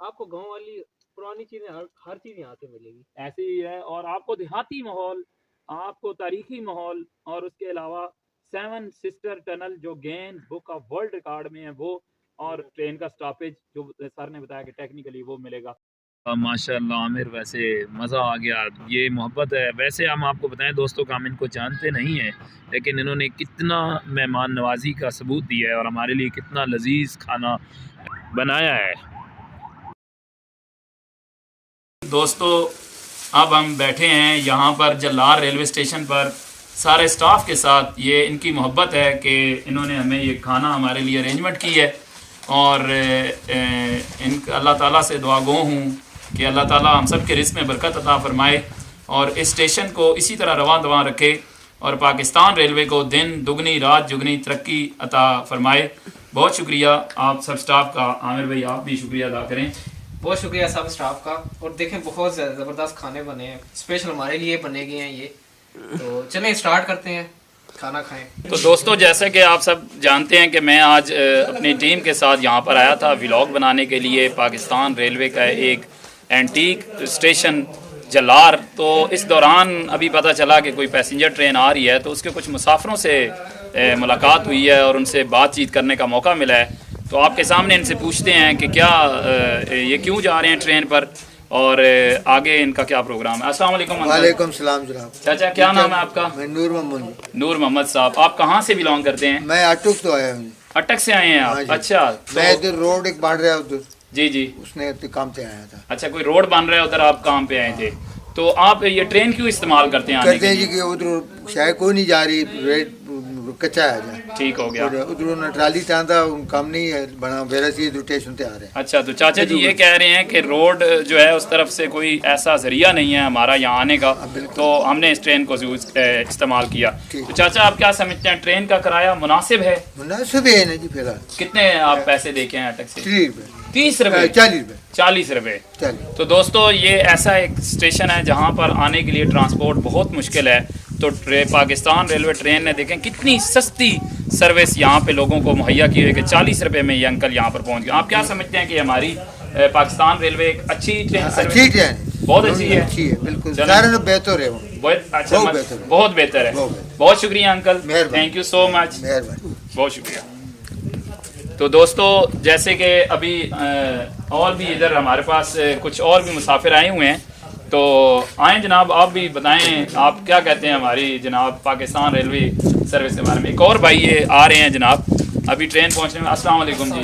आपको गांव वाली पुरानी चीजें, हर चीज यहाँ से मिलेगी। ऐसे ही है, और आपको देहाती माहौल, आपको तारीखी माहौल, और उसके अलावा 7 सिस्टर टनल जो Guinness book of world record में है वो, और ट्रेन का स्टॉपेज जो सर ने बताया कि टेक्निकली वो मिलेगा। माशाल्लाह आमिर, वैसे मज़ा आ गया, ये मोहब्बत है। वैसे हम आपको बताएं दोस्तों का हम इनको जानते नहीं हैं, लेकिन इन्होंने कितना मेहमान नवाजी का सबूत दिया है और हमारे लिए कितना लजीज खाना बनाया है। दोस्तों अब हम बैठे हैं यहाँ पर जलार रेलवे स्टेशन पर सारे स्टाफ के साथ। ये इनकी मोहब्बत है कि इन्होंने हमें ये खाना हमारे लिए अरेंजमेंट की है, और इन अल्लाह ताला से दुआ गो हूँ कि अल्लाह ताला हम सब के रिज़्क़ में बरकत अता फ़रमाए, और इस स्टेशन को इसी तरह रवां दवां रखे, और पाकिस्तान रेलवे को दिन दुगनी रात जुगनी तरक्की अता फ़रमाए। बहुत शुक्रिया आप सब स्टाफ का। आमिर भाई आप भी शुक्रिया अदा करें। बहुत शुक्रिया सब स्टाफ का। और देखें बहुत ज़बरदस्त खाने बने हैं, स्पेशल हमारे लिए बने गए हैं ये। तो चलें स्टार्ट करते हैं, खाना खाएं। तो दोस्तों जैसे कि आप सब जानते हैं कि मैं आज अपनी टीम के साथ यहाँ पर आया था व्लॉग बनाने के लिए पाकिस्तान रेलवे का एक एंटीक स्टेशन जलार। तो इस दौरान अभी पता चला कि कोई पैसेंजर ट्रेन आ रही है, तो उसके कुछ मुसाफिरों से मुलाकात हुई है और उनसे बातचीत करने का मौका मिला है। तो आपके सामने इनसे पूछते हैं कि क्या ये क्यों जा रहे हैं ट्रेन पर, और आगे इनका क्या प्रोग्राम है। अस्सलाम वालेकुम। वालेकुम सलाम जनाब। चाचा क्या नाम है आपका? मैं नूर मोहम्मद। नूर मोहम्मद साहब, आप कहाँ से बिलोंग करते हैं? मैं अटक तो आया हूँ। अटक से आए हैं आप? हाँ जी। अच्छा मैं इधर रोड एक बन रहा है उधर, जी जी, उसने तो काम पे आया था। अच्छा कोई रोड बन रहा है उधर आप काम पे आए थे। तो आप ये ट्रेन क्यों इस्तेमाल करते हैं आने कहते के हैं जी लिए? कि उधर शायद कोई नहीं जा रही, रेट कच्चा है जा। ठीक हो गया। उधर उन्हें ट्राली चाहता उन काम नहीं है बना, वेरा सी स्टेशन पे आ रहे हैं। अच्छा तो चाचा जी ये कह रहे हैं कि रोड जो है उस तरफ से कोई ऐसा जरिया नहीं है हमारा यहाँ आने का, तो हमने इस ट्रेन को इस्तेमाल किया। तो चाचा आप क्या समझते हैं, ट्रेन का किराया मुनासिब है? मुनासिब है ना जी। फिलहाल कितने आप पैसे देखे हैं अटक से? 30 रुपये 30 रुपये 40 रुपये 40 रुपये। 40। तो दोस्तों ये ऐसा एक स्टेशन है जहाँ पर आने के लिए ट्रांसपोर्ट बहुत मुश्किल है। तो पाकिस्तान रेलवे ट्रेन ने देखें कितनी सस्ती सर्विस यहाँ पे लोगों को मुहैया की है कि 40 रुपये में ये अंकल यहाँ पर पहुँच गए। आप क्या समझते हैं कि हमारी पाकिस्तान रेलवे एक अच्छी ट्रेन सर्विस? अच्छी ट्रेन, बहुत अच्छी है। अच्छी है बिल्कुल, सारे बेहतर है वो। बहुत अच्छा, बहुत बेहतर है। बहुत बेहतर है। बहुत शुक्रिया अंकल, मेहरबानी। थैंक यू सो मच, मेहरबानी, बहुत शुक्रिया। तो दोस्तों जैसे कि अभी और भी इधर हमारे पास कुछ और भी मुसाफिर आए हुए हैं, तो आए जनाब आप भी बताएं आप क्या कहते हैं हमारी जनाब पाकिस्तान रेलवे सर्विस के बारे में। एक और भाई ये आ रहे हैं जनाब अभी ट्रेन पहुंचने में। अस्सलाम वालेकुम जी,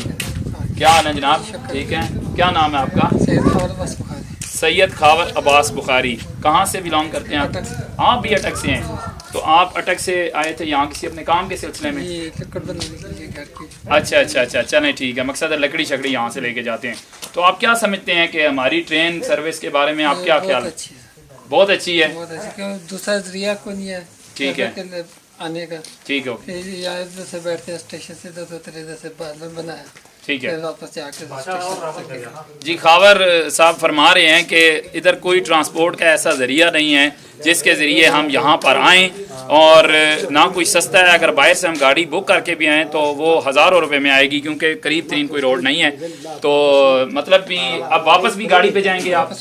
क्या हाल है जनाब? ठीक है, क्या नाम है आपका? सैयद खावर अब्बास बुखारी। कहाँ से बिलोंग करते हैं आप? आप भी अटक से हैं। तो आप अटक से आए थे यहाँ किसी अपने काम के सिलसिले में? अच्छा, चलें ठीक है, मकसद है लकड़ी शकड़ी यहाँ से लेके जाते हैं। तो आप क्या समझते हैं कि हमारी ट्रेन सर्विस के बारे में आप क्या ख्याल? बहुत अच्छी है। दूसरा जरिया को नहीं है ठीक है आने का। ठीक है इधर से बैठते हैं स्टेशन से, तो इधर से बादल बनाया, ठीक है वापस से आके जी। खावर साहब फरमा रहे हैं कि इधर कोई ट्रांसपोर्ट का ऐसा ज़रिया नहीं है जिसके ज़रिए हम यहाँ पर आएँ, और ना कोई सस्ता है। अगर बाहर से हम गाड़ी बुक करके भी आएँ तो वो हज़ारों रुपए में आएगी, क्योंकि करीब तरीन कोई रोड नहीं है। तो मतलब भी अब वापस भी गाड़ी पे जाएंगे आप?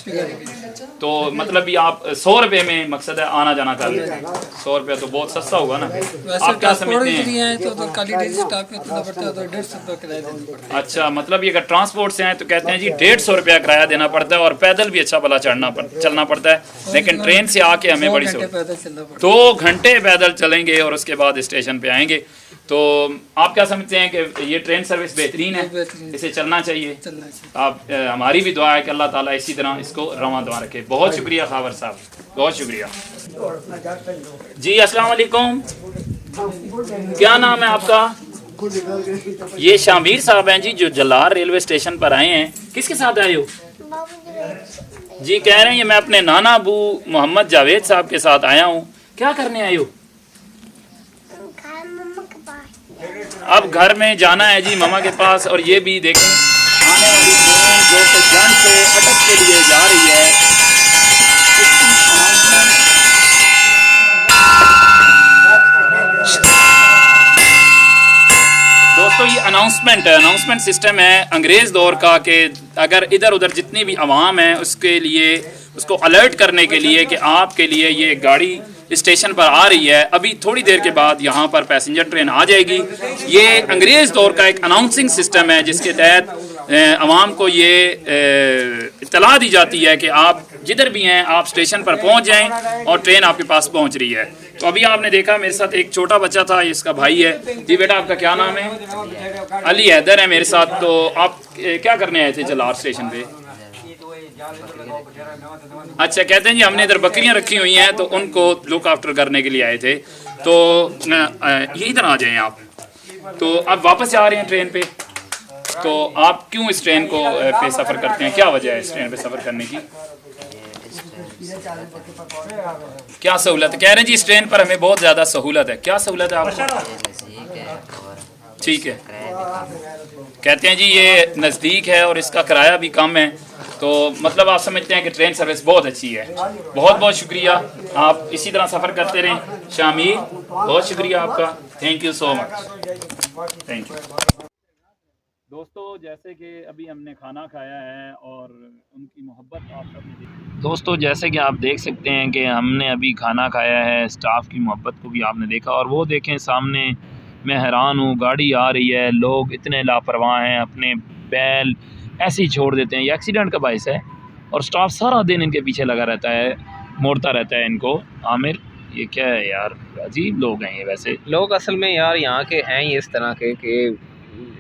तो मतलब भी आप 100 रुपये में मकसद है आना जाना कर लेते हैं। 100 रुपये तो बहुत सस्ता होगा ना, वैसे आप क्या समझते हैं? तो खाली डेली स्टाफ में उतना पड़ता है, तो 150 रुपये किराया देना पड़ता है। अच्छा, मतलब ये अगर ट्रांसपोर्ट से हैं तो कहते हैं जी 150 रुपया किराया देना पड़ता है और पैदल भी अच्छा भला चलना पड़ता है, लेकिन ट्रेन से आके हमें बड़ी 2 घंटे सहूलत। पैदल चलना पड़ता 2 घंटे पैदल चलेंगे और उसके बाद स्टेशन पे आएंगे। तो आप क्या समझते हैं कि ये ट्रेन सर्विस बेहतरीन है, बेहतरीन। इसे चलना चाहिए? चलना चाहिए। आप हमारी भी दुआ है कि अल्लाह ताला इसी तरह इसको रवां दवा रखे। बहुत शुक्रिया खावर साहब, बहुत शुक्रिया जी। अस्सलाम वालेकुम, क्या नाम है आपका? ये शामिर साहब हैं जी, जो जलार रेलवे स्टेशन पर आए हैं। किसके साथ आए हो जी? कह रहे हैं ये मैं अपने नाना अबू मोहम्मद जावेद साहब के साथ आया हूँ। क्या करने आए हो? अब घर में जाना है जी ममा के पास। और ये भी देखें आने वाली ट्रेन जो कि जंड से अटक के लिए जा रही है, दोस्तों ये अनाउंसमेंट है, अनाउंसमेंट सिस्टम है अंग्रेज़ दौर का, कि अगर इधर उधर जितनी भी आवाम है उसके लिए, उसको अलर्ट करने के लिए कि आपके लिए ये गाड़ी स्टेशन पर आ रही है, अभी थोड़ी देर के बाद यहाँ पर पैसेंजर ट्रेन आ जाएगी। ये अंग्रेज़ दौर का एक अनाउंसिंग सिस्टम है जिसके तहत आवाम को ये इत्तला दी जाती है कि आप जिधर भी हैं आप स्टेशन पर पहुँच जाएं और ट्रेन आपके पास पहुँच रही है। तो अभी आपने देखा मेरे साथ एक छोटा बच्चा था, ये इसका भाई है जी। बेटा आपका क्या नाम है? अली हैदर है मेरे साथ। तो आप क्या करने आए थे जलार स्टेशन पे? अच्छा, कहते हैं जी हमने इधर बकरियां रखी हुई हैं तो उनको लुक आफ्टर करने के लिए आए थे। तो ये इधर आ जाएं आप। तो अब वापस जा रहे हैं ट्रेन पे, तो आप क्यों इस ट्रेन को पे सफ़र करते हैं? क्या वजह है इस ट्रेन पे सफ़र करने की? क्या सहूलत? कह रहे हैं जी इस ट्रेन पर हमें बहुत ज़्यादा सहूलत है। क्या सहूलत है आपको? ठीक है, कहते हैं जी ये नज़दीक है और इसका किराया भी कम है। तो मतलब आप समझते हैं कि ट्रेन सर्विस बहुत अच्छी है। बहुत बहुत शुक्रिया, आप इसी तरह सफ़र करते रहें। शामिर, बहुत शुक्रिया आपका, thank you so much, thank you. दोस्तों जैसे कि अभी हमने खाना खाया है और उनकी मोहब्बत आप सबने देखी। दोस्तों जैसे कि आप देख सकते हैं कि हमने अभी खाना खाया है, स्टाफ की मोहब्बत को भी आपने देखा। और वो देखें सामने, मैं हैरान हूँ, गाड़ी आ रही है, लोग इतने लापरवाह हैं, अपने बैल ऐसे ही छोड़ देते हैं। ये एक्सीडेंट का बाइस है और स्टाफ सारा दिन इनके पीछे लगा रहता है, मोड़ता रहता है इनको। आमिर, ये क्या है यार, अजीब लोग हैं ये। वैसे लोग असल में यार यहाँ के हैं ही इस तरह के कि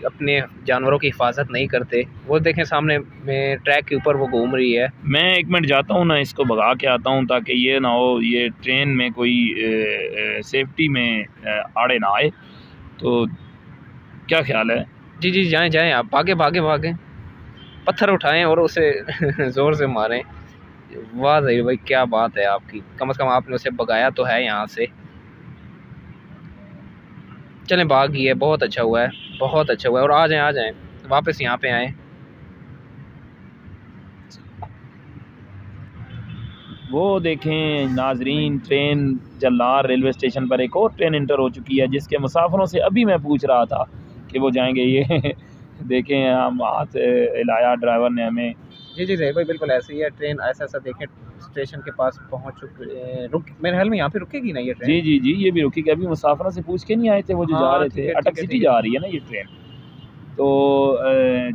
अपने जानवरों की हिफाजत नहीं करते। वो देखें सामने में ट्रैक के ऊपर वो घूम रही है। मैं 1 मिनट जाता हूँ ना, इसको भगा के आता हूँ ताकि ये ना हो ये ट्रेन में कोई सेफ्टी में आड़े ना आए। तो क्या ख्याल है? जी जी, जाएं जाएं आप, भागे भागे भागे, पत्थर उठाएं और उसे ज़ोर से मारें। वाह ज़हीर भाई, क्या बात है आपकी, कम से कम आपने उसे भगाया तो है यहाँ से। चलें, भाग गई है, बहुत अच्छा हुआ है, बहुत अच्छा हुआ है। और आ जाएं वापस यहाँ पे आएँ। वो देखें नाजरीन, ट्रेन जलार रेलवे स्टेशन पर एक और ट्रेन इंटर हो चुकी है जिसके मुसाफिरों से अभी मैं पूछ रहा था कि वो जाएंगे। ये देखें, हम हाथ हिलाया ड्राइवर ने हमें। जी जी भाई, बिल्कुल ऐसे ही है। ट्रेन ऐसा देखें स्टेशन के पास पहुँच चुके, रुक मेरे ख्याल में यहाँ पे रुकेगी ना ये ट्रेन। जी जी जी, ये भी रुकी। अभी मुसाफिरों से पूछ के नहीं आए थे वो जो जा रहे थे। अटक सिटी जा रही है ना ये ट्रेन। तो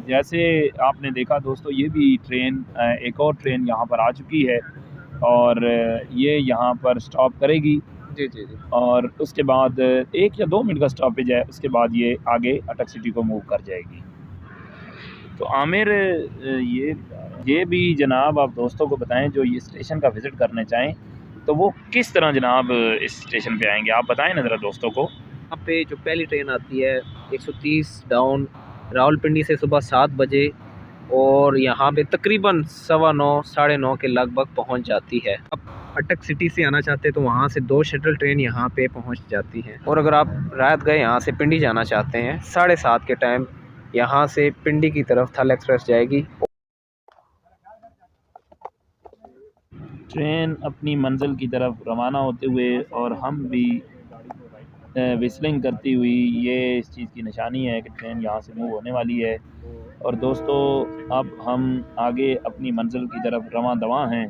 जैसे आपने देखा दोस्तों, ये भी ट्रेन, एक और ट्रेन यहाँ पर आ चुकी है और ये यहाँ पर स्टॉप करेगी। जी जी जी। और उसके बाद 1 या 2 मिनट का स्टॉपेज है, उसके बाद ये आगे अटक सिटी को मूव कर जाएगी। तो आमिर, ये भी जनाब आप दोस्तों को बताएं जो ये स्टेशन का विज़िट करना चाहें तो वो किस तरह जनाब इस स्टेशन पे आएंगे, आप बताएं ना ज़रा दोस्तों को। यहाँ पे जो पहली ट्रेन आती है 130 डाउन रावलपिंडी से सुबह 7 बजे, और यहाँ पे तकरीबन 9:15 साढ़े 9 के लगभग पहुँच जाती है। अब अटक सिटी से आना चाहते हैं तो वहाँ से 2 शटल ट्रेन यहाँ पे पहुँच जाती हैं। और अगर आप रात गए यहाँ से पिंडी जाना चाहते हैं 7:30 के टाइम, यहाँ से पिंडी की तरफ थल एक्सप्रेस जाएगी। ट्रेन अपनी मंजिल की तरफ रवाना होते हुए और हम भी विस्लिंग करती हुई, ये इस चीज़ की निशानी है कि ट्रेन यहाँ से मूव होने वाली है। और दोस्तों अब हम आगे अपनी मंजिल की तरफ रवां दवां हैं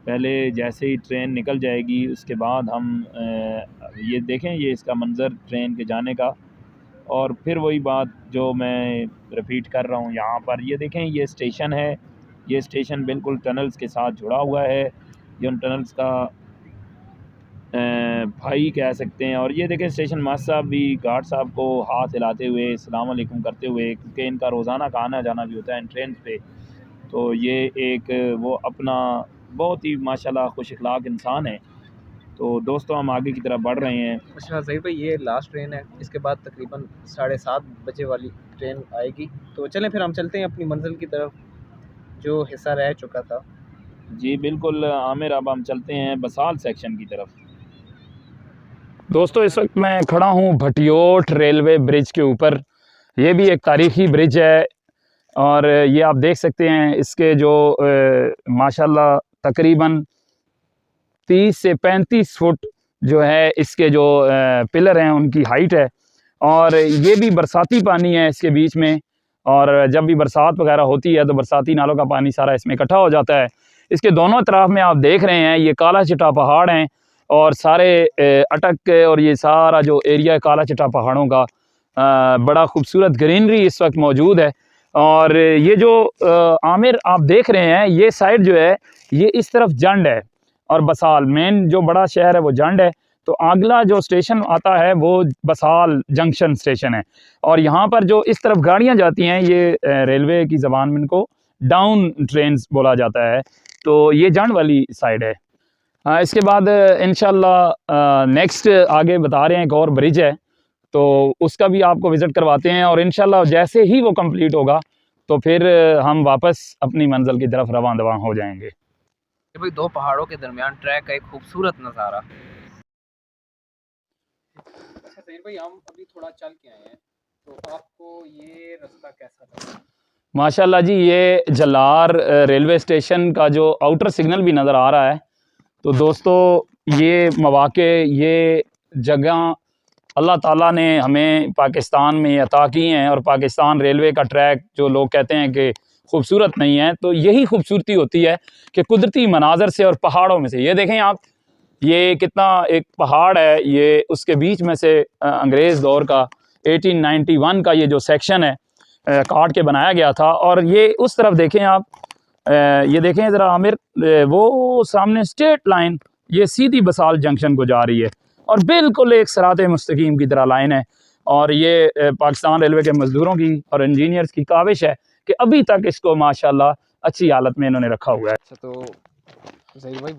पहले जैसे ही ट्रेन निकल जाएगी उसके बाद हम ये देखें, ये इसका मंज़र ट्रेन के जाने का। और फिर वही बात जो मैं रिपीट कर रहा हूँ यहाँ पर, ये देखें ये स्टेशन है, ये स्टेशन बिल्कुल टनल्स के साथ जुड़ा हुआ है, ये उन टनल्स का भाई कह सकते हैं। और ये देखें स्टेशन मास्टर साहब भी गार्ड साहब को हाथ हिलाते हुए अस्सलाम वालेकुम करते हुए, क्योंकि इनका रोज़ाना का आना जाना भी होता है इन ट्रेन पे। तो ये एक वो अपना बहुत ही माशाल्लाह खुश अखलाक इंसान है। तो दोस्तों हम आगे की तरफ बढ़ रहे हैं। अच्छा ज़हीर भाई, ये लास्ट ट्रेन है, इसके बाद तकरीबन 7:30 बजे वाली ट्रेन आएगी। तो चलें फिर हम चलते हैं अपनी मंजिल की तरफ, जो हिस्सा रह चुका था। जी बिल्कुल आमिर, अब हम चलते हैं बसाल सेक्शन की तरफ। दोस्तों इस वक्त मैं खड़ा हूँ भटियोट रेलवे ब्रिज के ऊपर। ये भी एक तारीख़ी ब्रिज है और ये आप देख सकते हैं इसके जो माशाल्लाह तकरीबन 30 से 35 फुट जो है इसके जो पिलर हैं उनकी हाइट है। और ये भी बरसाती पानी है इसके बीच में, और जब भी बरसात वगैरह होती है तो बरसाती नालों का पानी सारा इसमें इकट्ठा हो जाता है। इसके दोनों तरफ में आप देख रहे हैं ये काला चिट्टा पहाड़ हैं और सारे अटक के, और ये सारा जो एरिया है काला चिट्टा पहाड़ों का बड़ा खूबसूरत ग्रीनरी इस वक्त मौजूद है। और ये जो आमिर आप देख रहे हैं ये साइड जो है ये इस तरफ जंड है और बसाल मेन जो बड़ा शहर है वो जंड है। तो अगला जो स्टेशन आता है वो बसाल जंक्शन स्टेशन है। और यहाँ पर जो इस तरफ गाड़ियाँ जाती हैं ये रेलवे की ज़बान में इनको डाउन ट्रेन्स बोला जाता है। तो ये जंड वाली साइड है। इसके बाद इंशाल्लाह नेक्स्ट आगे बता रहे हैं एक और ब्रिज है, तो उसका भी आपको विज़िट करवाते हैं। और इंशाल्लाह जैसे ही वो कंप्लीट होगा तो फिर हम वापस अपनी मंजिल की तरफ रवां दवां हो जाएंगे। भाई दो पहाड़ों के दरमियान ट्रैक का एक खूबसूरत नज़ारा। अच्छा ज़हीर भाई, हम अभी थोड़ा चल के आए हैं, तो आपको ये रास्ता कैसा लगा? माशाल्लाह जी, ये जलार रेलवे स्टेशन का जो आउटर सिग्नल भी नज़र आ रहा है। तो दोस्तों ये मौक़े, ये जगह अल्लाह ताला ने हमें पाकिस्तान में अता की हैं। और पाकिस्तान रेलवे का ट्रैक जो लोग कहते हैं कि खूबसूरत नहीं है, तो यही खूबसूरती होती है कि कुदरती मनाजर से और पहाड़ों में से। ये देखें आप, ये कितना एक पहाड़ है, ये उसके बीच में से अंग्रेज़ दौर का 1891 का ये जो सेक्शन है काट के बनाया गया था। और ये उस तरफ देखें आप, ये देखें ज़रा आमिर, वो सामने स्ट्रेट लाइन ये सीधी बसाल जंक्शन को जा रही है और बिल्कुल एक सराते मुस्तकीम की तरह लाइन है। और ये पाकिस्तान रेलवे के मज़दूरों की और इंजीनियर्स की काविश है कि अभी तक इसको माशाल्लाह अच्छी हालत में इन्होंने रखा हुआ है। अच्छा, तो ज़हीर भाई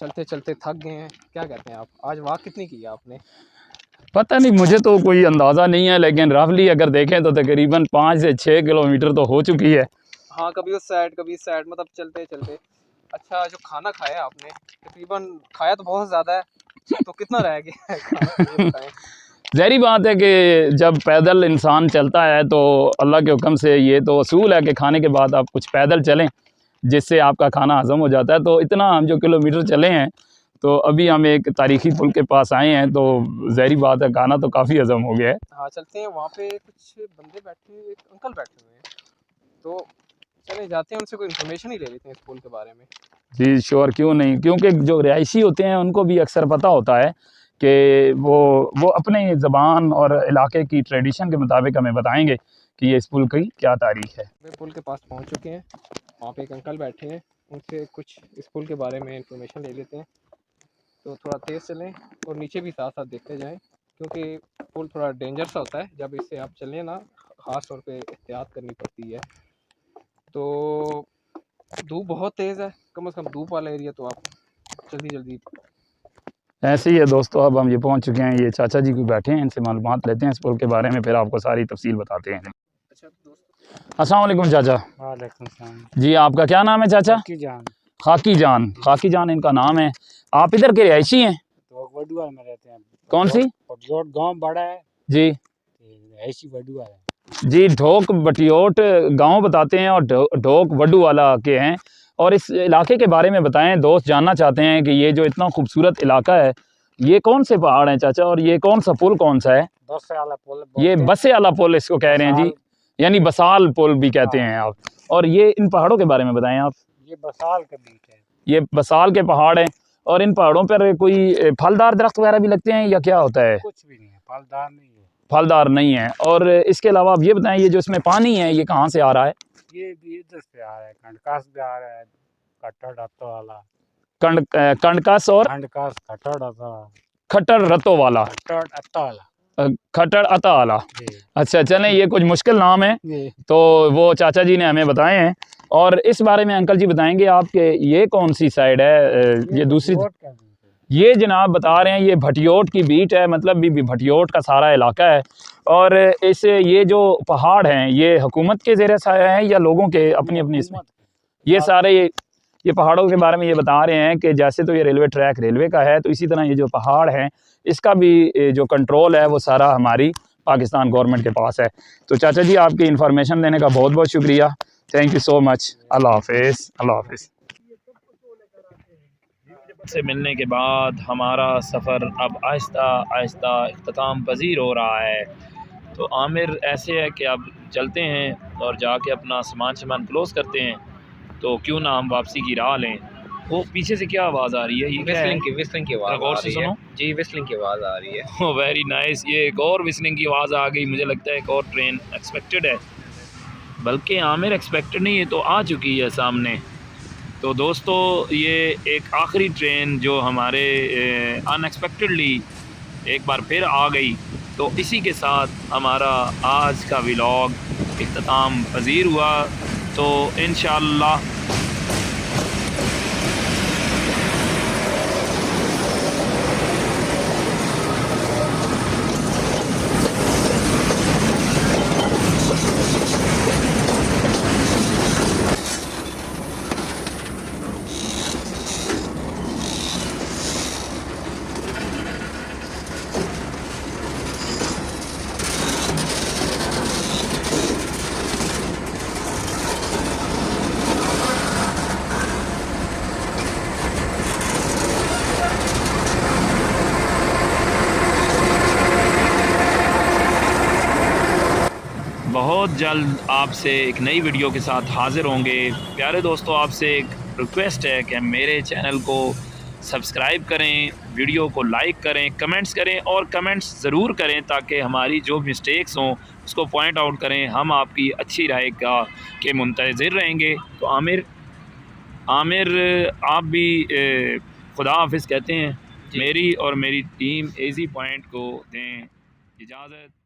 चलते चलते थक गए हैं, क्या कहते हैं आप? आज वॉक कितनी की है आपने? पता नहीं, मुझे तो कोई अंदाज़ा नहीं है, लेकिन रफली अगर देखें तो तकरीबन 5 से 6 किलोमीटर तो हो चुकी है। हाँ, कभी उस साइड कभी इस साइड, मतलब चलते चलते। अच्छा, जो खाना खाया आपने, तकरीबन खाया तो बहुत ज़्यादा है, तो कितना रह गया है खाना, ये बताएं। ज़ाहिर बात है कि जब पैदल इंसान चलता है तो अल्लाह के हुक्म से ये तो असूल है कि खाने के बाद आप कुछ पैदल चलें जिससे आपका खाना हज़म हो जाता है। तो इतना हम जो किलोमीटर चले हैं, तो अभी हम एक तारीख़ी पुल के पास आए हैं, तो ज़ाहिर बात है खाना तो काफ़ी हज़म हो गया है। हाँ चलते हैं, वहाँ पे कुछ बंदे बैठे, एक अंकल बैठे हुए हैं, तो चले जाते हैं उनसे कोई इन्फॉर्मेशन ही ले लेते हैं इस पुल के बारे में। जी श्योर, क्यों नहीं, क्योंकि जो रिहायशी होते हैं उनको भी अक्सर पता होता है कि वो अपने ज़बान और इलाके की ट्रेडिशन के मुताबिक हमें बताएंगे कि ये इस पुल की क्या तारीख़ है। पुल के पास पहुंच चुके हैं, वहाँ पे एक अंकल बैठे हैं, उनसे कुछ इस पुल के बारे में इंफॉर्मेशन ले लेते हैं। तो थोड़ा तेज़ चलें और नीचे भी साथ साथ देखते जाएं, क्योंकि पुल थोड़ा डेंजर सा होता है, जब इससे आप चलें ना ख़ास तौर पे एहतियात करनी पड़ती है। तो धूप बहुत तेज़ है, कम से कम धूप वाला एरिया तो आप जल्दी ऐसे ही है दोस्तों। अब हम ये पहुंच चुके हैं, ये चाचा जी को बैठे हैं, इनसे मालूमात लेते हैं इस पुल के बारे में, फिर आपको सारी तफसील बताते हैं। अच्छा दोस्तों, अस्सलाम वालेकुम चाचा। वालेकुम सलाम। जी आपका क्या नाम है चाचा? की जान खाकी जान, खाकी जान इनका नाम है। आप इधर के रिहायशी हैं? तो वडुआ में रहते हैं। कौन सी? पटियोट गांव बड़ा है जी ऐसी वडुआ है जी। ढोक बटियोट गांव बताते हैं और ढोक वडू वाला के हैं। और इस इलाके के बारे में बताएं, दोस्त जानना चाहते हैं कि ये जो इतना खूबसूरत इलाका है, ये कौन से पहाड़ हैं चाचा, और ये कौन सा पुल कौन सा है? बसे वाला पुल। ये बसे वाला पुल इसको कह रहे हैं जी, यानी बसाल पुल भी कहते हैं आप। और ये इन पहाड़ों के बारे में बताएं आप। ये बसाल के बीच है। ये बसाल के पहाड़ हैं और इन पहाड़ों पर कोई फलदार दरख्त वगैरह भी लगते हैं या क्या होता है? कुछ भी नहीं है, फलदार नहीं है। फलदार नहीं है। और इसके अलावा आप ये बताएं, ये जो इसमें पानी है ये कहाँ से आ रहा है? ये भी इधर से आ रहा है, कंडकास से आ रहा है, कट्टर रत्तो वाला। कंडकस और कंडकास कट्टर रत्तो, खट्टर रत्तो वाला, कट्टर अत्ता वाला खट्टर अता वाला। जी। अच्छा चलें, ये कुछ मुश्किल नाम है जी। तो वो चाचा जी ने हमें बताए हैं। और इस बारे में अंकल जी बताएंगे आपके ये कौन सी साइड है? ये दूसरी, ये जनाब बता रहे हैं ये भटियोट की बीट है, मतलब भी भटियोट का सारा इलाका है। और इस ये जो पहाड़ हैं ये हुकूमत के ज़ेरे साया हैं या लोगों के अपनी अपनी? इसमें ये सारे ये पहाड़ों के बारे में ये बता रहे हैं कि जैसे तो ये रेलवे ट्रैक रेलवे का है, तो इसी तरह ये जो पहाड़ हैं इसका भी जो कंट्रोल है वो सारा हमारी पाकिस्तान गवर्नमेंट के पास है। तो चाचा जी आपकी इन्फॉर्मेशन देने का बहुत बहुत शुक्रिया। Thank you so much. अल्लाह हाफिज़। अल्लाह हाफिज़। से मिलने के बाद हमारा सफ़र अब आहिस्ता आहिस्ता इख्तिताम पजीर हो रहा है। तो आमिर ऐसे है कि अब चलते हैं और जाके अपना सामान क्लोज़ करते हैं, तो क्यों ना हम वापसी की राह लें। वो पीछे से क्या आवाज़ आ रही है? ये विस्लिंग की आवाज़ गौर से सुनो जी, विस्लिंग की आवाज़ आ रही है। Very nice. ये एक और विस्लिंग की आवाज़ आ गई, मुझे लगता है एक और ट्रेन एक्सपेक्टेड है, बल्कि आमिर एक्सपेक्टेड नहीं है तो आ चुकी है सामने। तो दोस्तों ये एक आखिरी ट्रेन जो हमारे अनएक्सपेक्टेडली एक बार फिर आ गई। तो इसी के साथ हमारा आज का व्लॉग इख्तिताम पजीर हुआ। तो इंशाअल्लाह बहुत जल्द आपसे एक नई वीडियो के साथ हाज़िर होंगे। प्यारे दोस्तों, आपसे एक रिक्वेस्ट है कि मेरे चैनल को सब्सक्राइब करें, वीडियो को लाइक करें, कमेंट्स करें और कमेंट्स ज़रूर करें ताकि हमारी जो मिस्टेक्स हों उसको पॉइंट आउट करें। हम आपकी अच्छी राय के मुंतज़िर रहेंगे। तो आमिर आप भी खुदा हाफिज़ कहते हैं, मेरी और मेरी टीम एजी पॉइंट को दें इजाज़त।